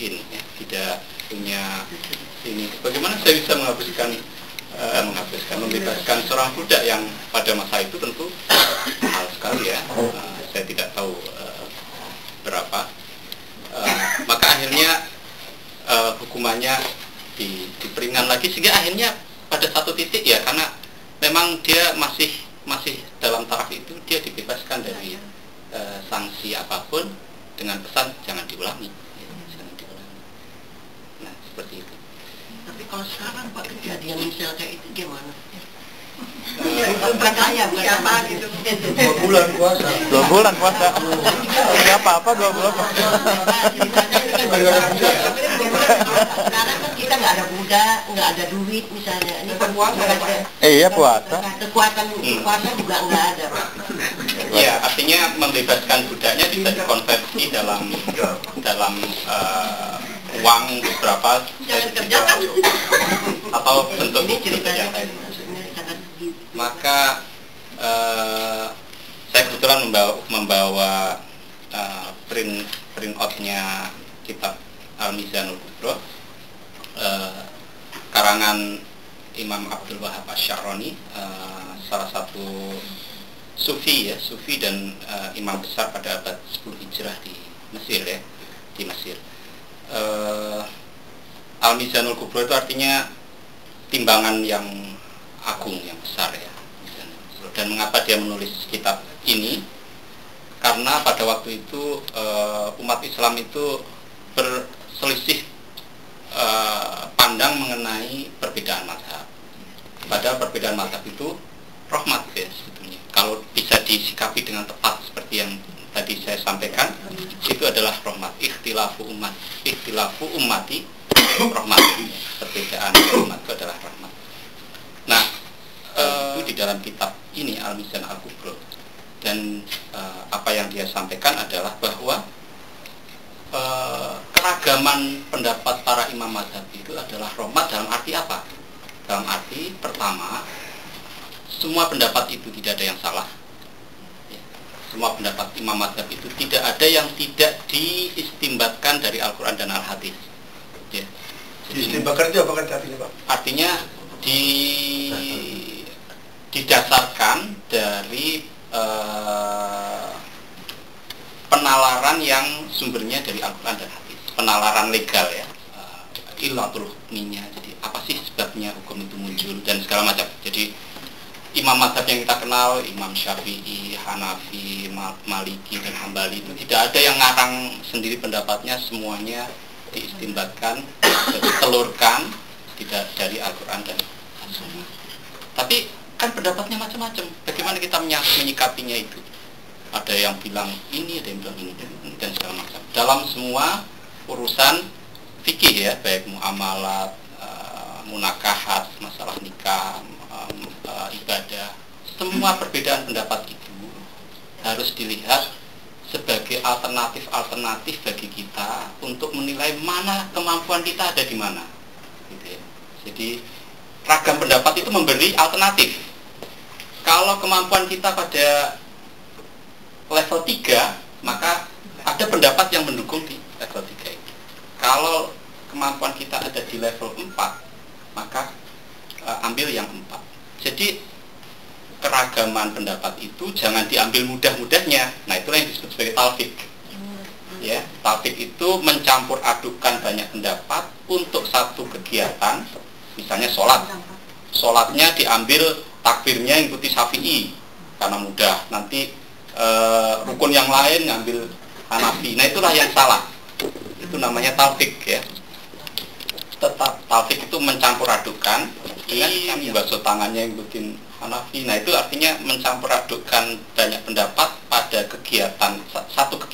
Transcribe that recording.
ya, tidak punya ini. Bagaimana saya bisa membebaskan seorang budak yang pada masa itu tentu mahal sekali ya. Saya tidak tahu berapa. Maka akhirnya hukumannya diperingan lagi, sehingga akhirnya pada satu titik ya, karena memang dia masih dalam taraf itu, dia dibebaskan dari sanksi apapun dengan pesan jangan diulangi, jangan diulangi. Nah, seperti itu. Tapi kalau sekarang Pak, kejadian misal kayak itu gimana? Percaya siapa gitu. 2 bulan puasa. 2 bulan puasa. Nggak apa-apa 2 bulan puasa. Sekarang kan kita nggak ada budak, nggak ada duit misalnya. Ini kan puasa. Iya puasa. Kekuatan puasa juga nggak ada, Pak. Ya, artinya membebaskan budaknya bisa dikonversi dalam uang berapa atau bentuk yang lain. Maka saya kebetulan membawa print outnya kitab Al-Mizanul Kubro, karangan Imam Abdul Wahab Asy-Sya'rani, salah satu sufi dan imam besar pada abad 10 Hijrah di Mesir ya, di Mesir. Al-Mizanul Kubro itu artinya timbangan yang agung, yang besar ya. Dan mengapa dia menulis kitab ini? Karena pada waktu itu umat Islam itu berselisih pandang mengenai perbedaan mazhab. Padahal perbedaan mazhab itu rahmat ya sebetulnya. Kalau bisa disikapi dengan tepat seperti yang tadi saya sampaikan, itu adalah rahmat. Ikhtilafu ummati rahmat. Perbedaan umat itu adalah rahmat. Nah, itu di dalam kitab ini Al-Mizan Al-Kubro. Dan apa yang dia sampaikan adalah bahwa keragaman pendapat para imam mazhab itu adalah rahmat dalam arti apa? Dalam arti pertama, semua pendapat itu tidak ada yang salah. Semua pendapat imam mazhab itu tidak ada yang tidak diistimbatkan dari Al-Quran dan Al-Hadis. Ya. Diistimbatkan itu apa kan artinya, Pak? Artinya didasarkan dari penalaran yang sumbernya dari Al-Quran dan Hadis, penalaran legal ya, ilatul hukminya. Jadi apa sih sebabnya hukum itu muncul dan segala macam. Jadi imam mazhab yang kita kenal, Imam Syafi'i, Hanafi, Maliki dan Hambali, itu tidak ada yang ngarang sendiri pendapatnya, semuanya diistimbatkan, ditelurkan tidak dari Al-Quran dan As-Sunnah. Tapi kan pendapatnya macam-macam. Bagaimana kita menyikapinya itu? Ada yang bilang ini, ada yang bilang ini, dan segala macam. Dalam semua urusan fikih ya, baik muamalat, munakahat, masalah nikah, ibadah, semua perbedaan pendapat itu harus dilihat sebagai alternatif bagi kita untuk menilai mana kemampuan kita ada di mana. Gitu ya. Jadi ragam pendapat itu memberi alternatif. Kalau kemampuan kita pada level 3, maka ada pendapat yang mendukung di level 3 itu. Kalau kemampuan kita ada di level 4, maka ambil yang 4. Jadi keragaman pendapat itu jangan diambil mudah-mudahnya. Nah, itulah yang disebut sebagai talfik. Ya, talfik itu mencampur adukkan banyak pendapat untuk satu kegiatan. Misalnya sholat. Sholatnya diambil takbirnya ikuti Syafi'i karena mudah. Nanti rukun yang lain ngambil Hanafi. Nah, itulah yang salah. Itu namanya talfik ya. Tetap talfik itu mencampur adukkan dengan yang basuh tangannya yang bikin Hanafi. Nah, itu artinya mencampur adukkan banyak pendapat pada kegiatan, satu kegiatan.